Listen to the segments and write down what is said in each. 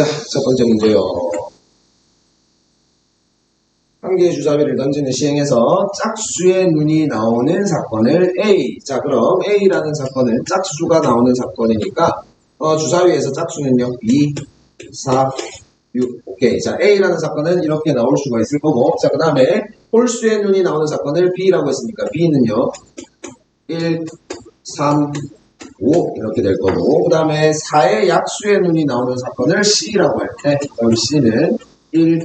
자, 첫 번째 문제요. 한 개의 주사위를 던지는 시행에서 짝수의 눈이 나오는 사건을 A. 자, 그럼 A라는 사건은 짝수가 나오는 사건이니까 주사위에서 짝수는요. 2, 4, 6. 오케이. 자, A라는 사건은 이렇게 나올 수가 있을 거고, 자, 그 다음에 홀수의 눈이 나오는 사건을 B라고 했으니까 B는요. 1, 3, 5 이렇게 될 거고, 그 다음에 4의 약수의 눈이 나오는 사건을 C라고 할 때, 그럼 C는 1,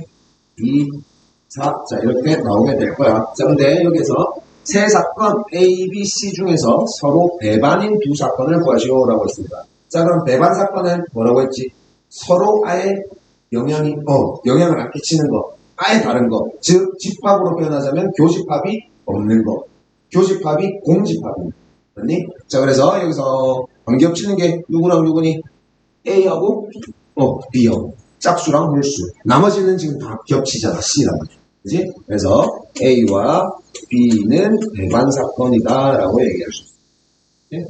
2, 4, 자 이렇게 나오게 될 거야. 자, 근데 여기서 세 사건 A, B, C 중에서 서로 배반인 두 사건을 구하시오라고 했습니다. 자, 그럼 배반 사건은 뭐라고 했지? 서로 아예 영향을 안 끼치는 거, 아예 다른 거, 즉 집합으로 표현하자면 교집합이 없는 거, 교집합이 공집합입니다. 맞니? 자, 그래서 여기서 안 겹치는 게 누구랑 누구니? A하고 B하고 짝수랑 홀수. 나머지는 지금 다 겹치잖아. C랑. 그지? 그래서 A와 B는 배반 사건이다 라고 얘기할 수 있어요. 네?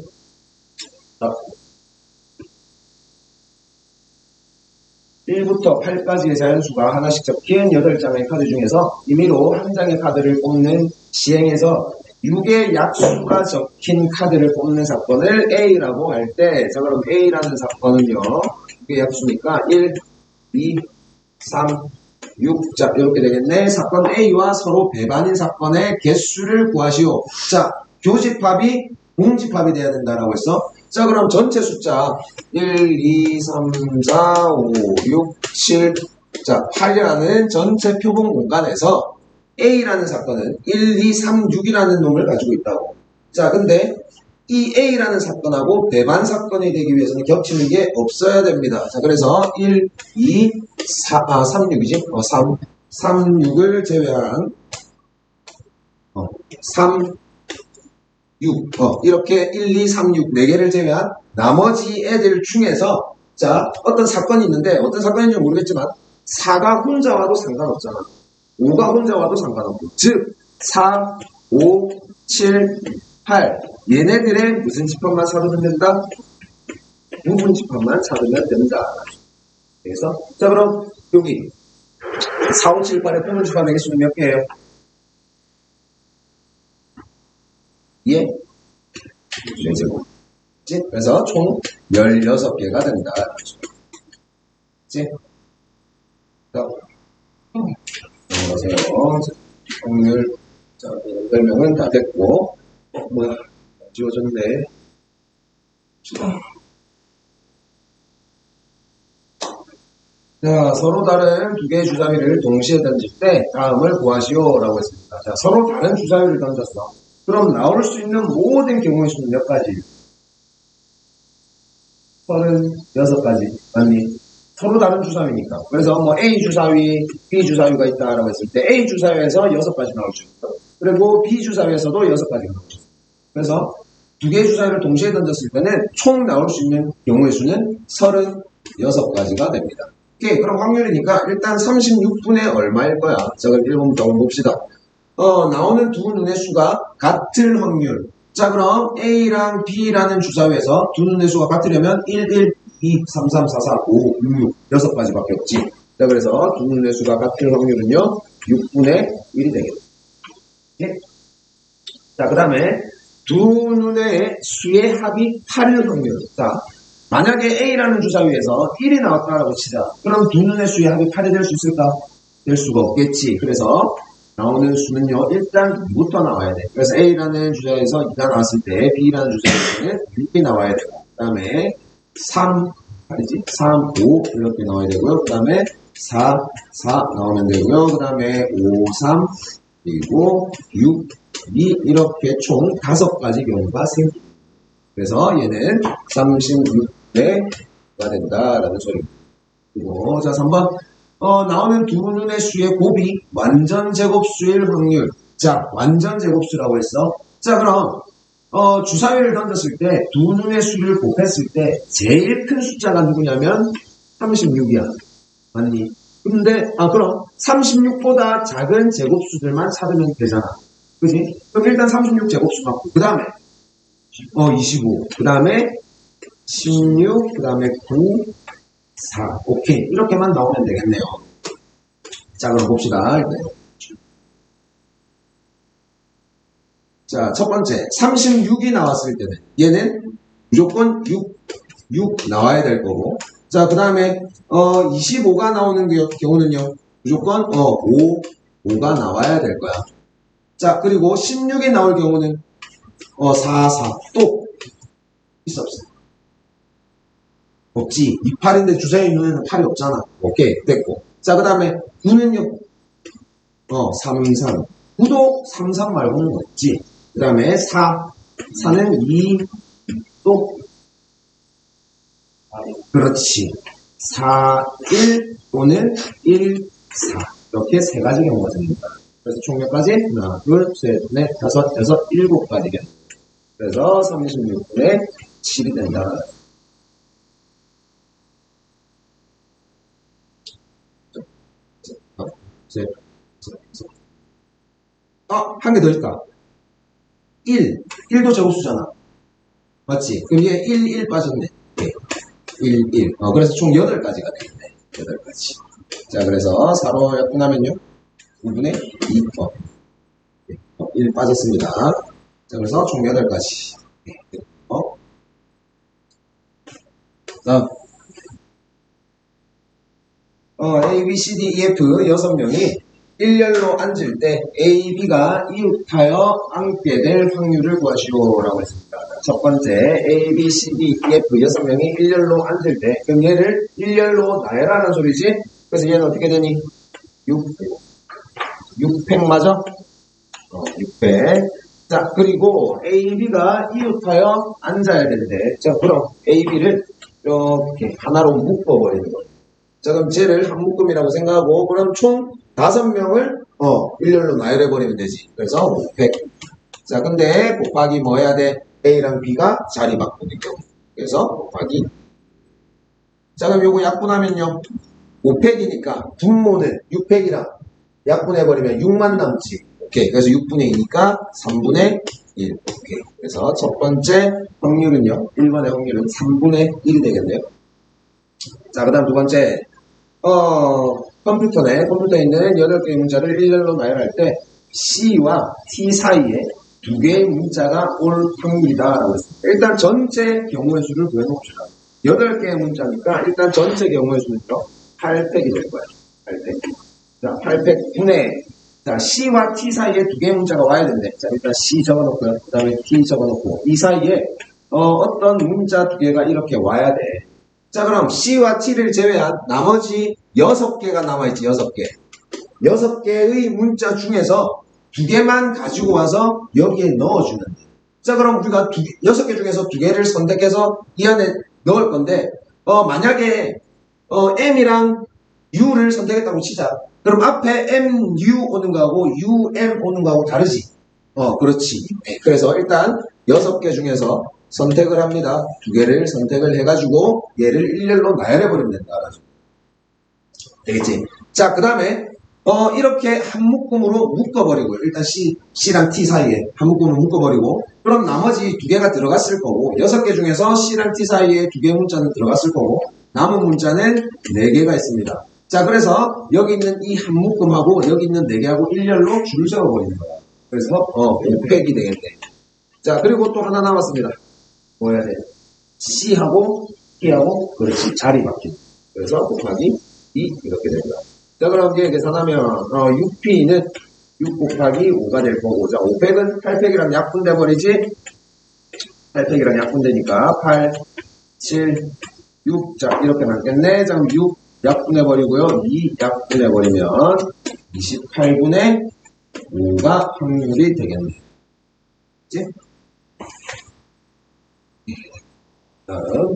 1부터 8까지의 자연수가 하나씩 적힌 8장의 카드 중에서 임의로 한 장의 카드를 뽑는 시행에서 6의 약수가 적힌 카드를 뽑는 사건을 A라고 할 때, 자, 그럼 A라는 사건은요, 6의 약수니까 1, 2, 3, 6. 자, 이렇게 되겠네. 사건 A와 서로 배반인 사건의 개수를 구하시오. 자, 교집합이 공집합이 돼야 된다라고 했어. 자, 그럼 전체 숫자 1, 2, 3, 4, 5, 6, 7, 자, 8이라는 전체 표본 공간에서 A라는 사건은 1, 2, 3, 6이라는 놈을 가지고 있다고. 자, 근데 이 A라는 사건하고 배반 사건이 되기 위해서는 겹치는 게 없어야 됩니다. 자, 그래서 1, 2, 3, 6이지? 3, 6을 제외한 3, 6, 이렇게 1, 2, 3, 6, 4개를 제외한 나머지 애들 중에서 자, 어떤 사건이 있는데 어떤 사건인지 모르겠지만 4가 혼자 와도 상관없잖아. 5가 혼자 와도 상관없고, 즉 4, 5, 7, 8 얘네들의 무슨 집합만 찾으면 된다? 부분 집합만 찾으면 된다. 그래서 자, 그럼 여기 4, 5, 7, 8의 부분 집합의 개수는 몇 개예요? 예? 제곱. 그래서 총 16개가 된다. 그치? 안녕하세요. 확률, 자, 설명은 다 됐고, 뭐야, 지워졌네. 자, 서로 다른 두 개의 주사위를 동시에 던질 때 다음을 구하시오라고 했습니다. 자, 서로 다른 주사위를 던졌어. 그럼 나올 수 있는 모든 경우의 수는 몇 가지? 36가지. 맞니? 서로 다른 주사위니까. 그래서 뭐 A 주사위, B 주사위가 있다라고 했을 때 A 주사위에서 6가지 나올 수 있고, 그리고 B 주사위에서도 6가지가 나올 수 있고. 그래서 두 개의 주사위를 동시에 던졌을 때는 총 나올 수 있는 경우의 수는 36가지가 됩니다. 오케이, 그럼 확률이니까 일단 36분의 얼마일 거야? 자, 그럼 1번부터 한번 봅시다. 나오는 두 눈의 수가 같을 확률. 자, 그럼 A랑 B라는 주사위에서 두 눈의 수가 같으려면 1, 1, 2, 3, 3, 4, 4, 5, 6, 6, 6가지밖에 없지. 자, 그래서 두 눈의 수가 같을 확률은요, 6분의 1이 되겠다. 예? 자, 그 다음에 두 눈의 수의 합이 8일 확률. 자, 만약에 A라는 주사위에서 1이 나왔다라고 치자. 그럼 두 눈의 수의 합이 8이 될 수 있을까? 될 수가 없겠지. 그래서 나오는 수는요, 일단 2부터 나와야 돼. 그래서 A라는 주사위에서 2가 나왔을 때 B라는 주사위에서는 6이 나와야 되고, 그 다음에 3, 8이지? 3, 5 이렇게 나와야 되고요. 그 다음에 4, 4 나오면 되고요. 그 다음에 5, 3 그리고 6, 2 이렇게 총 5가지 경우가 생깁니다. 그래서 얘는 36배가 된다라는 소리입니다. 그리고 자, 3번 나오는 두 눈의 수의 곱이 완전 제곱수일 확률. 자, 완전 제곱수라고 했어. 자, 그럼 주사위를 던졌을 때 두 눈의 수를 곱했을 때 제일 큰 숫자가 누구냐면 36이야. 맞니? 근데 그럼 36보다 작은 제곱수들만 찾으면 되잖아. 그지? 그럼 일단 36 제곱수 갖고 그 다음에 25, 그 다음에 16, 그 다음에 9, 4. 오케이. 이렇게만 나오면 되겠네요. 자, 그럼 봅시다. 자, 첫 번째. 36이 나왔을 때는 얘는 무조건 6 나와야 될 거고. 자, 그 다음에 25가 나오는 경우는요. 무조건 5가 나와야 될 거야. 자, 그리고 16이 나올 경우는 4. 또 있어 없어? 없지. 28인데 주사위 눈에는 8이 없잖아. 오케이, 됐고. 자, 그 다음에 9는요. 3. 9도 3 말고는 없지. 그 다음에 4는 2, 또 그렇지. 4, 1 또는 1, 4. 이렇게 세 가지 경우가 됩니다. 그래서 총 몇 가지? 하나, 둘, 셋, 넷, 다섯, 여섯, 7가지겠. 그래서 36분의 7이 된다. 한 개 더 있다. 1도 제곱수잖아. 맞지? 그럼 얘 1 빠졌네. 1. 그래서 총 8가지가 되겠네. 8가지. 자, 그래서 4로 약분하면요. 9분의 2. 1 빠졌습니다. 자, 그래서 총 8가지. 다음. A, B, C, D, E, F 6명이 일렬로 앉을 때 A, B가 이웃하여 앉게 될 확률을 구하시오 라고 했습니다. 첫 번째 A, B, C, D, E, F 6명이 일렬로 앉을 때 그럼 얘를 일렬로 나열하는 소리지. 그래서 얘는 어떻게 되니? 6팩 맞아? 6팩. 자, 그리고 A, B가 이웃하여 앉아야 되는데 자, 그럼 A, B를 이렇게 하나로 묶어버리는 거예요. 자, 그럼 쟤를 한 묶음이라고 생각하고 그럼 총 5명을 일렬로 나열해버리면 되지. 그래서 5팩. 자, 근데 곱하기 뭐 해야 돼? A랑 B가 자리 바꾸니까. 그래서 곱하기. 자, 그럼 요거 약분하면요. 5팩이니까 분모는 6팩이랑 약분해버리면 6만 남지. 오케이. 그래서 6분의 2니까 3분의 1. 오케이. 그래서 첫 번째 확률은요. 1번의 확률은 3분의 1이 되겠네요. 자, 그 다음 두 번째. 컴퓨터에 있는 8개의 문자를 일렬로 나열할 때 C와 T 사이에 2개의 문자가 올 확률이다 라고 했습니다. 일단 전체 경우의 수를 구해놓읍시다. 8개의 문자니까 일단 전체 경우의 수는요 8팩이 될 거예요. 8팩. 자, 8팩 분의 자, C와 T 사이에 2개의 문자가 와야 된대. 자, 일단 C 적어놓고요. 그 다음에 T 적어놓고 이 사이에 어떤 문자 2개가 이렇게 와야 돼. 자, 그럼 C와 T를 제외한 나머지 6개가 남아있지. 6개. 6개의 문자 중에서 2개만 가지고 와서 여기에 넣어주는 데. 자, 그럼 우리가 6개 중에서 2개를 선택해서 이 안에 넣을 건데 만약에 M이랑 U를 선택했다고 치자. 그럼 앞에 MU 오는 거하고 UM 오는 거하고 다르지. 그렇지. 그래서 일단 6개 중에서 선택을 합니다. 2개를 선택을 해가지고 얘를 일렬로 나열해버리면 된다. 되겠지? 자, 그 다음에 이렇게 한 묶음으로 묶어버리고요. 일단 C랑 T 사이에 한 묶음으로 묶어버리고 그럼 나머지 2개가 들어갔을 거고 6개 중에서 C랑 T 사이에 2개의 문자는 들어갔을 거고 남은 문자는 4개가 있습니다. 자, 그래서 여기 있는 이 한 묶음하고 여기 있는 4개하고 일렬로 줄을 세워버리는 거야. 그래서 5팩이 되겠네. 자, 그리고 또 하나 남았습니다. 뭐 해야 돼? C하고 T하고 그렇지. 자리 바뀌고. 그래서 곱하기 2 이렇게 됩니다. 자, 그럼 이제 계산하면 6P는 6 곱하기 5가 될 거고 자, 5팩은 8팩이랑 약분돼 버리지? 8팩이랑 약분되니까 8, 7, 6. 자, 이렇게 남겠네. 자, 6 약분해 버리고요. 2 약분해 버리면 28분의 5가 확률이 되겠네. 그치? 다음.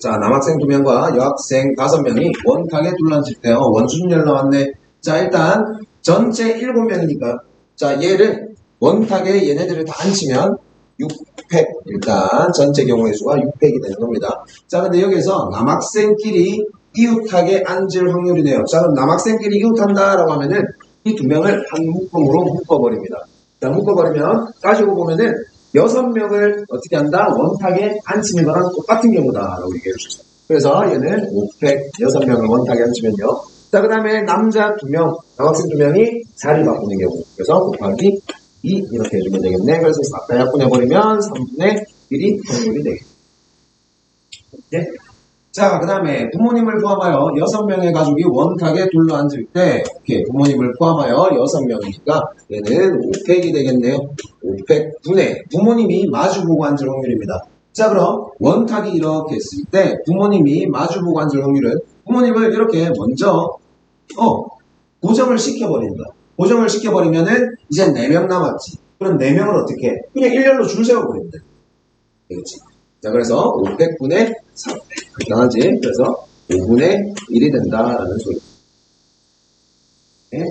자, 남학생 2명과 여학생 5명이 원탁에 둘러앉을 때 원수준열 나왔네. 자, 일단 전체 7명이니까 자, 얘를 원탁에 얘네들을 다 앉히면 6팩. 일단 전체 경우의 수가 6팩이 되는 겁니다. 자, 근데 여기서 남학생끼리 이웃하게 앉을 확률이네요. 자, 그럼 남학생끼리 이웃한다라고 하면은 이 2명을 한 묶음으로 묶어버립니다. 자, 묶어버리면 따지고 보면은 6명을 어떻게 한다? 원탁에 앉히는 거랑 똑같은 경우다라고 얘기해 주셨어요. 그래서 얘는 5팩 6명을 원탁에 앉히면요. 자, 그 다음에 남자 2명, 남학생 2명이 자리 바꾸는 경우. 그래서 곱하기 2 이렇게 해주면 되겠네. 그래서 4배 약분해버리면 3분의 1이 확률이 되겠네. 네? 자, 그 다음에 부모님을 포함하여 6명의 가족이 원탁에 둘러앉을 때, 이렇게 부모님을 포함하여 6명이니까 얘는 5팩이 되겠네요. 5팩 분의 부모님이 마주보고 앉을 확률입니다. 자, 그럼 원탁이 이렇게 했을 때 부모님이 마주보고 앉을 확률은 부모님을 이렇게 먼저 고정을 시켜버린다. 고정을 시켜버리면은 이제 4명 남았지. 그럼 4명을 어떻게 해? 그냥 일렬로 줄 세워버리면 돼. 되겠지? 자, 그래서 500분의 300. 간단하지? 그래서 5분의 1이 된다라는 소리. 네?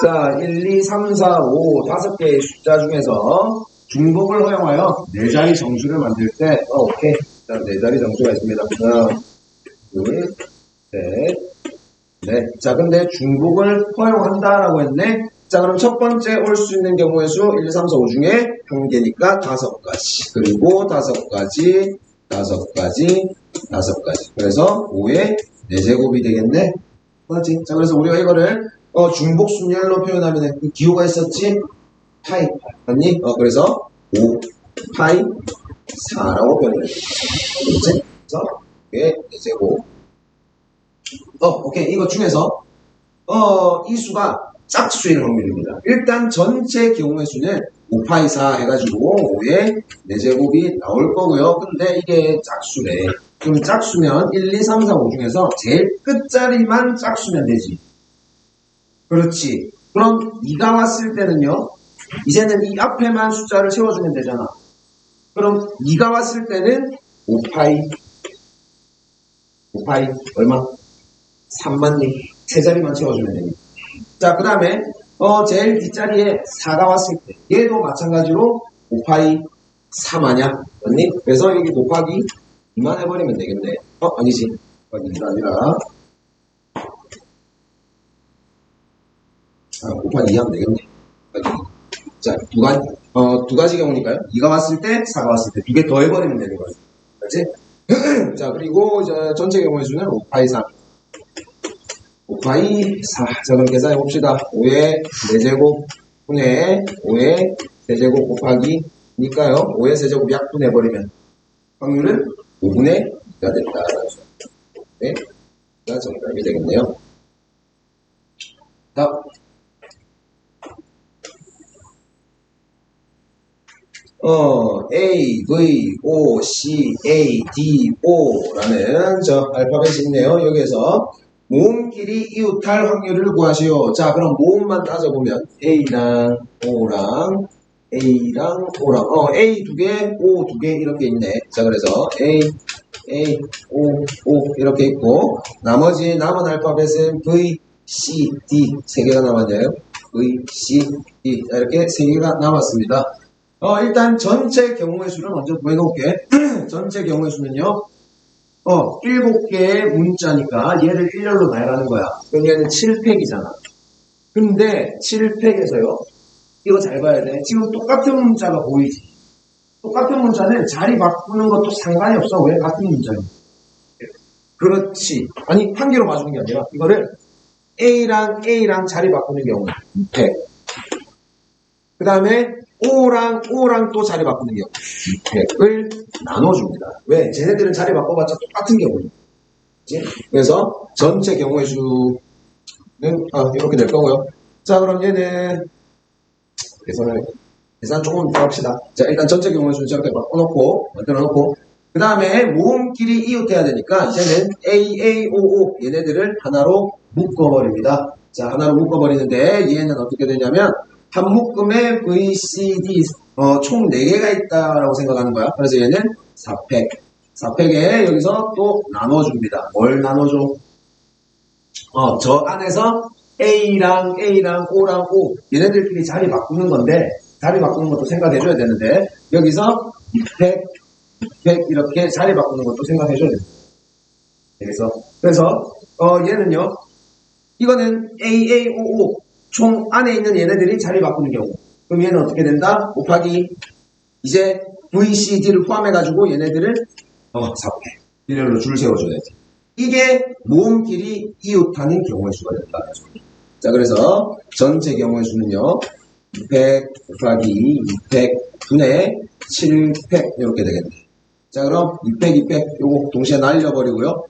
자, 1, 2, 3, 4, 5, 5개의 숫자 중에서 중복을 허용하여 4자리 정수를 만들 때, 오케이. 자, 4자리 정수가 있습니다. 하나, 둘, 셋, 넷. 자, 근데 중복을 허용한다라고 했네? 자, 그럼 첫 번째 올 수 있는 경우의 수 1, 2, 3, 4, 5 중에 한 개니까 5가지. 그리고 5가지, 5가지, 5가지. 그래서 5의 4제곱이 되겠네? 맞지? 자, 그래서 우리가 이거를 중복 순열로 표현하면 그 기호가 있었지? 파이. 맞니? 그래서 5 파이 4라고 표현을 했지? 그래서 5의 4제곱. 오케이. 이거 중에서 이 수가 짝수일 확률입니다. 일단 전체 경우의 수는 5파이 4 해가지고 5의 4제곱이 나올 거고요. 근데 이게 짝수래. 그럼 짝수면 1, 2, 3, 4, 5 중에서 제일 끝자리만 짝수면 되지. 그렇지. 그럼 2가 왔을 때는요. 이제는 이 앞에만 숫자를 채워주면 되잖아. 그럼 2가 왔을 때는 5파이 얼마? 3만리. 세 자리만 채워주면 됩니다. 자, 그 다음에 제일 뒷자리에 4가 왔을 때 얘도 마찬가지로 5파이 3 아냐? 맞니? 그래서 여기 곱하기 2만 해버리면 되겠네. 아니지. 곱하기 2가 아니라 곱하기 2 하면 되겠네. 자, 두 가지 경우니까요. 2가 왔을 때, 4가 왔을 때 두 개 더 해버리면 되는 거예요. 그렇지? 자, 그리고 이제 전체 경우의 수는 5파이 3. 5파이 4. 자, 그럼 계산해 봅시다. 5의 4제곱 분의 5의 세제곱 곱하기 니까요. 5의 세제곱 약분해버리면 확률은 5분의 2가 된다. 네. 자, 정답이 되겠네요. 다음. A, V, O, C, A, D, O라는 알파벳이 있네요. 여기에서 모음끼리 이웃할 확률을 구하시오. 자, 그럼 모음만 따져보면 A랑 O랑 A랑 O랑 A 2개, O 2개 이렇게 있네. 자, 그래서 A, O 이렇게 있고 나머지 남은 알파벳은 V, C, D 3개가 남았네요. V, C, D 이렇게 3개가 남았습니다. 일단 전체 경우의 수를 먼저 구해놓을게. 전체 경우의 수는요. 7개의 문자니까 얘를 일렬로 나열하는 거야. 그럼 얘는 7팩이잖아. 근데 7팩에서요. 이거 잘 봐야 돼. 지금 똑같은 문자가 보이지. 똑같은 문자는 자리 바꾸는 것도 상관이 없어. 왜? 같은 문자니까. 그렇지. 아니 한 개로 봐주는 게 아니라 이거를 A랑 자리 바꾸는 경우 2팩. 그 다음에 O랑 또 자리 바꾸는 경우 2팩을 나눠줍니다. 왜? 쟤네들은 자리 바꿔봤자 똑같은 경우니까. 그래서 전체 경우의 수는 이렇게 될 거고요. 자, 그럼 얘는 계산 조금 더 합시다. 자, 일단 전체 경우의 수는 저렇게 만들어놓고 그 다음에 모음끼리 이웃해야 되니까 이제는 AAOO 얘네들을 하나로 묶어버립니다. 자, 하나로 묶어버리는데 얘는 어떻게 되냐면 한 묶음에 V, C, D 총 4개가 있다라고 생각하는 거야. 그래서 얘는 4팩. 4팩에 여기서 또 나눠줍니다. 뭘 나눠줘? 저 안에서 A랑 O랑 O 얘네들끼리 자리 바꾸는 건데 자리 바꾸는 것도 생각해줘야 되는데 여기서 2팩, 2팩 이렇게 자리 바꾸는 것도 생각해줘야 됩니다. 그래서 얘는요. 이거는 AAOO 총 안에 있는 얘네들이 자리 바꾸는 경우. 그럼 얘는 어떻게 된다? 곱하기 이제 VCD를 포함해가지고 얘네들을 4패 일렬로 줄 세워줘야지. 이게 모음끼리 이웃하는 경우의 수가 된다. 자, 그래서 전체 경우의 수는요. 200 곱하기 200 분의 7팩 이렇게 되겠네. 자, 그럼 2팩, 2팩 요거 동시에 날려버리고요.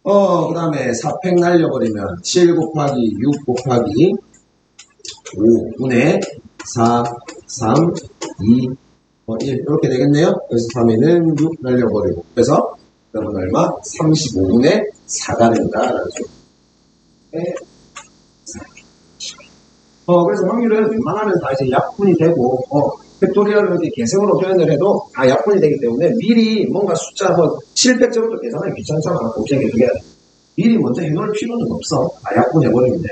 그 다음에 4팩 날려버리면 7 곱하기 6 곱하기 5 분의 4, 3, 2, 1 이렇게 되겠네요. 그래서 3에는 6 날려버리고 그래서 그러면 얼마? 35분의 4가 된다라는 소리. 네. 그래서 확률은 웬만하면 다 이제 약분이 되고, 팩토리얼을 이렇게 계승으로 표현을 해도 다 약분이 되기 때문에 미리 뭔가 숫자 700 정도 계산하기 귀찮잖아. 곱셈 계속해야 돼. 미리 먼저 해놓을 필요는 없어. 다 약분해버리면 돼.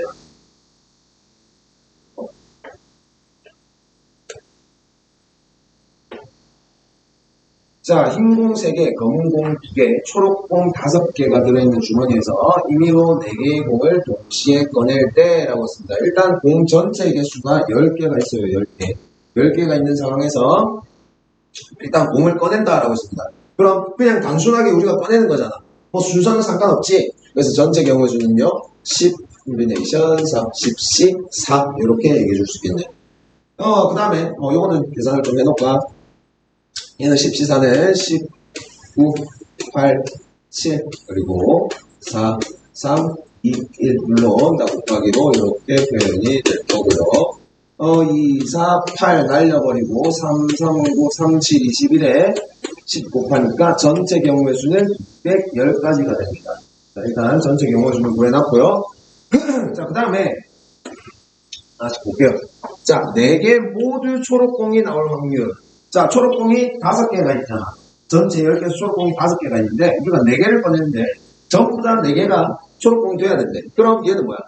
자, 흰 공 3개, 검은 공 2개, 초록 공 5개가 들어있는 주머니에서 임의로 4개의 공을 동시에 꺼낼 때라고 씁니다. 일단 공 전체 개수가 10개가 있어요. 10개. 10개가 있는 상황에서 일단 공을 꺼낸다라고 했습니다. 그럼 그냥 단순하게 우리가 꺼내는 거잖아. 순서는 상관없지. 그래서 전체 경우의 수는요. 10, 콤비네이션 3, 10C, 4 이렇게 얘기해 줄 수 있겠네. 그 다음에 요거는 계산을 좀 해놓을까. 얘는 10C4는 19, 8, 7 그리고 4, 3, 2, 1 물론 다 곱하기로 이렇게 표현이 될 거고요. 2, 4, 8 날려버리고 3, 3, 9, 3, 7, 21에 10 곱하니까 전체 경우의 수는 110가지가 됩니다. 자, 일단 전체 경우의 수는 구해놨고요. 자, 그 다음에 다시 볼게요. 자, 4개 모두 초록공이 나올 확률. 자, 초록공이 5개가 있잖아. 전체 10개 초록공이 5개가 있는데 우리가 4개를 꺼냈는데 전부 다 4개가 초록공이 돼야 된대. 그럼 얘는 뭐야?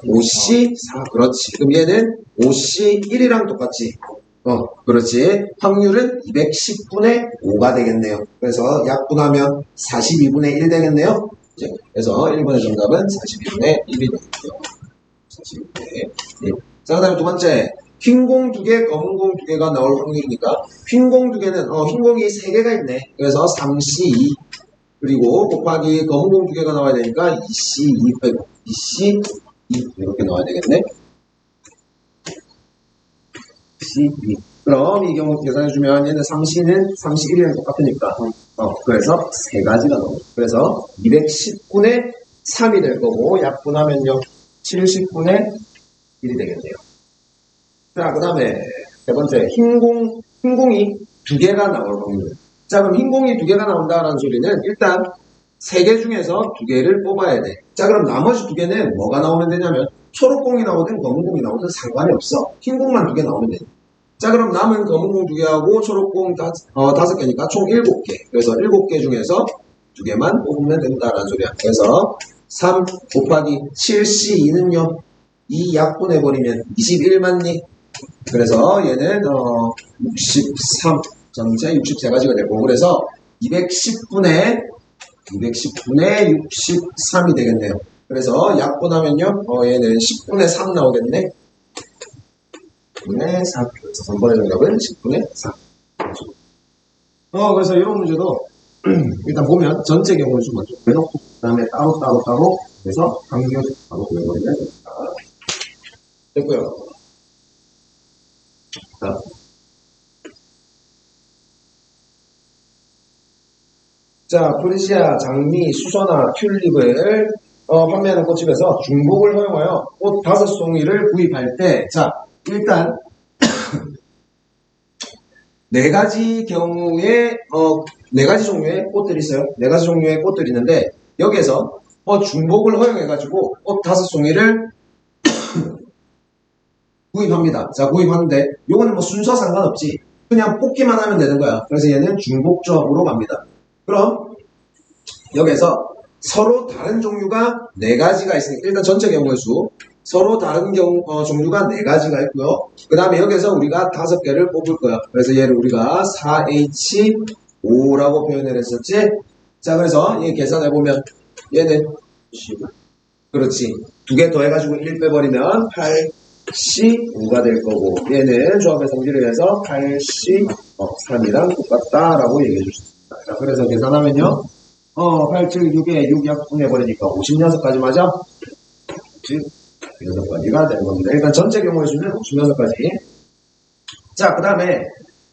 5C4 그렇지. 그럼 얘는 5C1이랑 똑같지. 그렇지. 확률은 210분의 5가 되겠네요. 그래서 약분하면 42분의 1 되겠네요. 그래서 1번의 정답은 42분의 1이 되겠고요. 42분의 1. 자, 그 다음에 두 번째. 흰 공 2개, 검은 공 2개가 나올 확률이니까 흰 공 2개는 흰 공이 3개가 있네. 그래서 3C2 그리고 곱하기 검은 공 2개가 나와야 되니까 2C2 빼고 2C2 이렇게 나와야 되겠네. C2 그럼 이 경우 계산해주면 얘는 3C는 3C1이랑 똑같으니까 그래서 3가지가 나오죠. 그래서 210분의 3이 될 거고 약분하면요 70분의 1이 되겠네요. 자, 그 다음에 세 번째, 흰공이 2개가 나올 확률. 자, 그럼 흰공이 2개가 나온다라는 소리는 일단 3개 중에서 2개를 뽑아야 돼. 자, 그럼 나머지 2개는 뭐가 나오면 되냐면 초록공이 나오든 검은공이 나오든 상관이 없어. 흰공만 2개 나오면 돼. 자, 그럼 남은 검은공 2개하고 초록공 5개니까 총 7개. 그래서 7개 중에서 2개만 뽑으면 된다라는 소리야. 그래서 3 곱하기 7C2는요. 2 약분해버리면 21 맞니? 그래서 얘는 63 전체 63가지가 되고 그래서 210분의 63이 되겠네요. 그래서 약분하면요 얘는 10분의 3 나오겠네. 10분의 3 그래서 3번의 정답은 10분의 3. 그래서 이런 문제도 일단 보면 전체 경우의 수 먼저 빼놓고 그 다음에 따로 그래서 확률 바로 구해버리면 됩니다. 됐고요. 자, 프리시아, 장미, 수선화, 튤립을 판매하는 꽃집에서 중복을 허용하여 꽃 5송이를 구입할 때, 자, 일단 4가지 경우에 4가지 종류의 꽃들이 있어요. 4가지 종류의 꽃들이 있는데 여기에서 중복을 허용해가지고 꽃 5송이를 구입합니다. 자, 구입하는데 요거는 뭐 순서 상관없지. 그냥 뽑기만 하면 되는 거야. 그래서 얘는 중복조합으로 갑니다. 그럼 여기서 서로 다른 종류가 4가지가 있으니까 일단 전체 경우의 수 서로 다른 종류가 4가지가 있고요. 그 다음에 여기서 우리가 5개를 뽑을 거야. 그래서 얘를 우리가 4H5라고 표현을 했었지. 자, 그래서 얘 계산해보면 얘는 그렇지. 두 개 더해가지고 1 빼버리면 8C5가 될 거고, 얘는 조합의 성질을 해서 8C3이랑 똑같다라고 얘기해 줄 수 있습니다. 자, 그래서 계산하면요. 8, 7, 6에 6 약분해버리니까 56가지 맞아? 즉, 6가지가 되는 겁니다. 일단 전체 경우의 수는 56가지. 자, 그 다음에,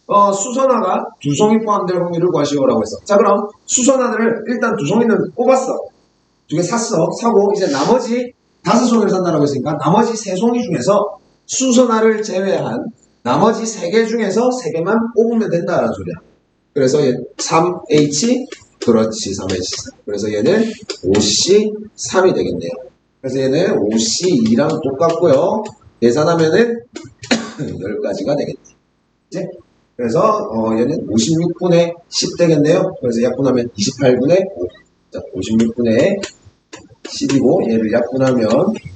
수선화가 두 송이 포함될 확률을 구하시오라고 했어. 자, 그럼 수선화를 일단 두 송이는 뽑았어. 두 개 샀어. 사고, 이제 나머지 5송이를 산다라고 했으니까 나머지 3송이 중에서 수선화를 제외한 나머지 3개 중에서 3개만 뽑으면 된다라는 소리야. 그래서 얘 3H, 그렇지, 3H3. 그래서 얘는 5C3이 되겠네요. 그래서 얘는 5C2랑 똑같고요. 계산하면은 10가지가 되겠네. 그치? 그래서 얘는 56분의 10 되겠네요. 그래서 약분하면 28분의 5. 자, 56분의 10이고 얘를 약분하면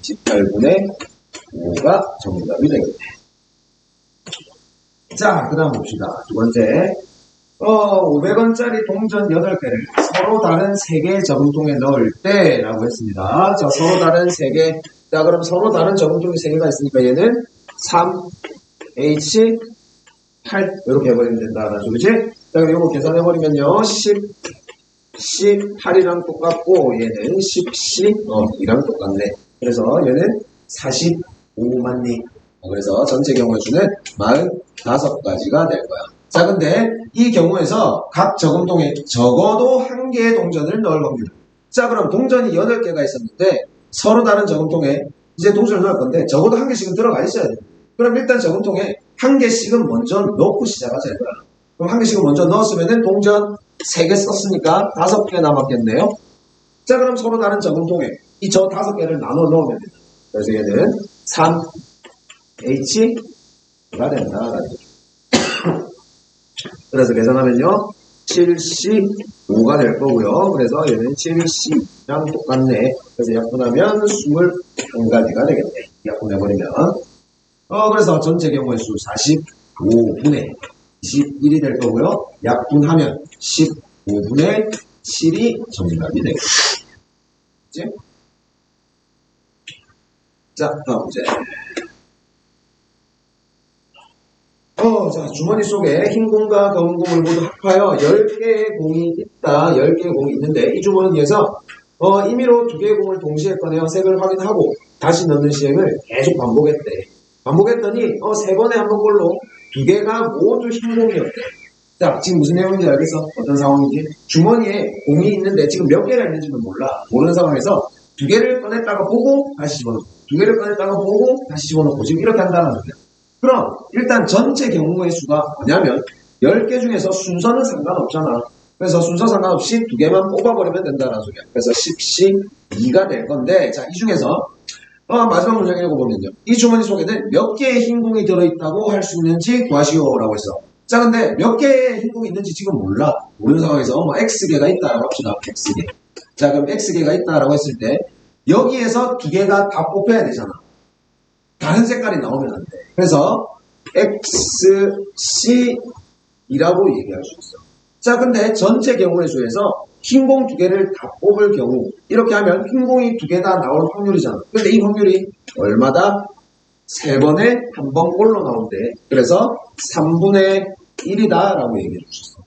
28분의 5가 정답이 되겠네. 자, 그 다음 봅시다. 두 번째. 500원짜리 동전 8개를 서로 다른 3개의 저금통에 넣을 때 라고 했습니다. 자, 서로 다른 3개. 자, 그럼 서로 다른 저금통이 3개가 있으니까 얘는 3H 8 이렇게 해버리면 된다는 소리지. 자, 그럼 이거 계산해버리면요 10C8이랑 똑같고 얘는 10C2랑 똑같네. 그래서 얘는 45맞니. 그래서 전체 경우의 수는 45가지가 될 거야. 자, 근데 이 경우에서 각 저금통에 적어도 한 개의 동전을 넣을 확률. 자, 그럼 동전이 8개가 있었는데 서로 다른 저금통에 이제 동전을 넣을 건데 적어도 한 개씩은 들어가 있어야 돼. 그럼 일단 저금통에 한 개씩은 먼저 넣고 시작하자 이거야. 그럼 한 개씩은 먼저 넣었으면은 동전 3개 썼으니까 5개 남았겠네요. 자, 그럼 서로 다른 저금통에 이 저 5개를 나눠 넣으면 된다. 그래서 얘는 3H가 된다. 그래서 계산하면요 7C5가 될 거고요. 그래서 얘는 7C랑 똑같네. 그래서 약분하면 21가지가 되겠네. 약분해버리면 그래서 전체 경우의 수 45분의 21이 될 거고요. 약분하면 15분의 7이 정답이 되겠죠. 그치? 자, 다음 문제. 자, 주머니 속에 흰 공과 검은 공을 모두 합하여 10개의 공이 있다. 10개의 공이 있는데 이 주머니에서 임의로 2개의 공을 동시에 꺼내어 색을 확인하고 다시 넣는 시행을 계속 반복했대. 반복했더니 3번에 한 번꼴로 2개가 모두 흰 공이었대. 자, 지금 무슨 내용인지 알겠어? 어떤 상황인지? 주머니에 공이 있는데 지금 몇 개가 있는지는 몰라. 모르는 상황에서 2개를 꺼냈다가 보고 다시 집어넣고 2개를 꺼냈다가 보고 다시 집어넣고 지금 이렇게 한다는 거야. 그럼 일단 전체 경우의 수가 뭐냐면 10개 중에서 순서는 상관없잖아. 그래서 순서 상관없이 2개만 뽑아버리면 된다는 소리야. 그래서 10C2가 될 건데 자, 이 중에서 마지막 문장 읽어보면요. 이 주머니 속에는 몇 개의 흰 공이 들어있다고 할 수 있는지 구하시오라고 했어. 자, 근데 몇 개의 흰 공이 있는지 지금 몰라. 모르는 상황에서 X개가 있다라고 합시다. X개. 자, 그럼 X개가 있다라고 했을 때 여기에서 2개가 다 뽑혀야 되잖아. 다른 색깔이 나오면 안 돼. 그래서 XC이라고 얘기할 수 있어. 자, 근데 전체 경우의 수에서 흰공 2개를 다 뽑을 경우 이렇게 하면 흰공이 2개 다 나올 확률이잖아. 근데 이 확률이 얼마다? 3번에 한 번 꼴로 나온대. 그래서 3분의 1이다 라고 얘기해 주셨어.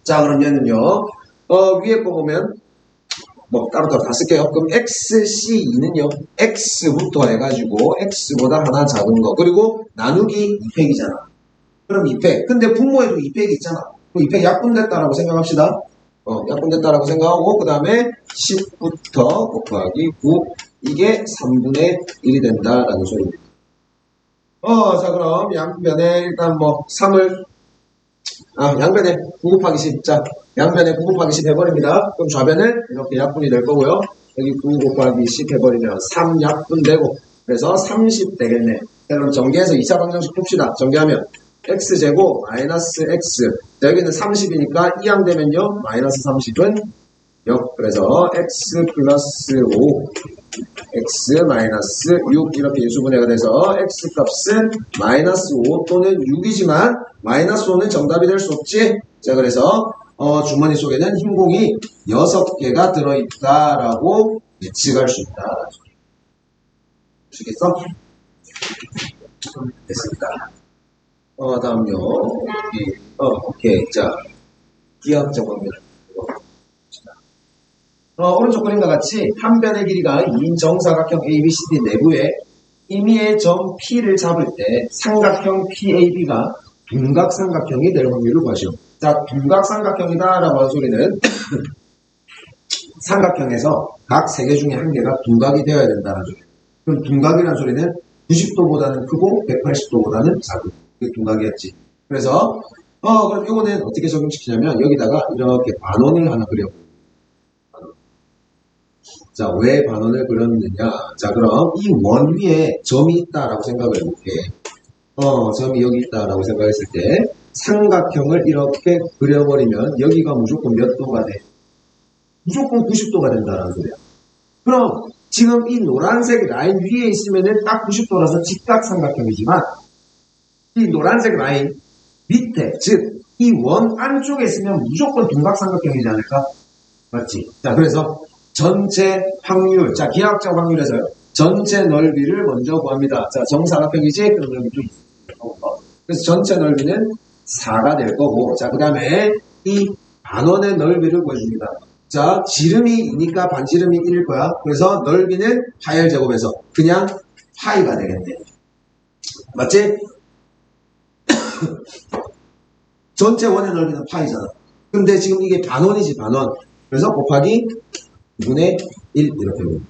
자, 그럼 얘는요 위에 거 보면 뭐 따로따로 다 쓸게요. 그럼 XC2는요 X부터 해가지고 X보다 하나 작은 거 그리고 나누기 2팩이잖아. 그럼 2팩. 근데 분모에도 2팩이 있잖아. 그럼 2팩 약분됐다라고 생각합시다. 약분됐다라고 생각하고 그 다음에 10부터 곱하기 9 이게 3분의 1이 된다라는 소리입니다. 자, 그럼 양변에 일단 뭐 3을 양변에 9 곱하기 10. 자, 양변에 9 곱하기 10 해버립니다. 그럼 좌변은 이렇게 약분이 될 거고요. 여기 9 곱하기 10 해버리면 3 약분되고 그래서 30 되겠네. 그럼 전개해서 2차 방정식 풉시다. 전개하면 x제곱 마이너스 x. 자, 여기는 30이니까 이항되면요 마이너스 30은 0. 그래서 x 플러스 5 x 마이너스 6 이렇게 인수분해가 돼서 x 값은 마이너스 5 또는 6이지만 마이너스 5는 정답이 될 수 없지. 자, 그래서 주머니 속에는 흰 공이 6개가 들어있다라고 예측할 수 있다. 아시겠어? 됐습니다. 다음요. 오케이. 자, 기하학적 확률. 오른쪽 그림과 같이 한 변의 길이가 2인 정사각형 ABCD 내부에 임의의 점 P를 잡을 때 삼각형 PAB가 둔각삼각형이 될 확률을 구하시오. 자, 둔각삼각형이다라고 하는 소리는 삼각형에서 각 세 개 중에 한 개가 둔각이 되어야 된다는 소리예요. 그럼 둔각이라는 소리는 90도보다는 크고 180도보다는 작고 그게 둔각이었지. 그래서 그럼 이거는 어떻게 적용시키냐면 여기다가 이렇게 반원을 하나 그려보세요. 자, 왜 반원을 그렸느냐? 자, 그럼 이 원 위에 점이 있다라고 생각을 해볼게. 점이 여기 있다라고 생각했을 때 삼각형을 이렇게 그려버리면 여기가 무조건 몇 도가 돼? 무조건 90도가 된다는 소리야. 그럼 지금 이 노란색 라인 위에 있으면은 딱 90도라서 직각삼각형이지만 이 노란색 라인 밑에, 즉 이 원 안쪽에 있으면 무조건 둔각삼각형이지 않을까? 맞지? 자, 그래서 전체 확률, 자, 기하학적 확률에서요. 전체 넓이를 먼저 구합니다. 자, 정사각형이지? 그럼 여기 또 있어. 그래서 전체 넓이는 4가 될 거고, 자, 그 다음에 이 반원의 넓이를 구해줍니다. 자, 지름이 2니까 반지름이 1일 거야. 그래서 넓이는 파이를 제곱해서 그냥 파이가 되겠네. 맞지? 전체 원의 넓이는 파이잖아. 근데 지금 이게 반원이지, 반원. 그래서 곱하기 2분의 1 이렇게 됩니다.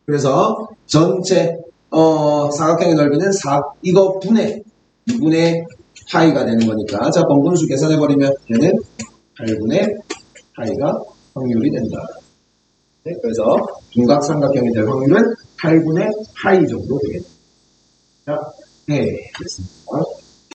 그래서 전체 사각형의 넓이는 4, 이거 분의 2분의 파이가 되는 거니까 자, 번분수 계산해버리면 얘는 8분의 파이가 확률이 된다. 네, 그래서 둔각삼각형이 될 확률은 8분의 파이 정도 되겠다. 자, 네, 됐습니다.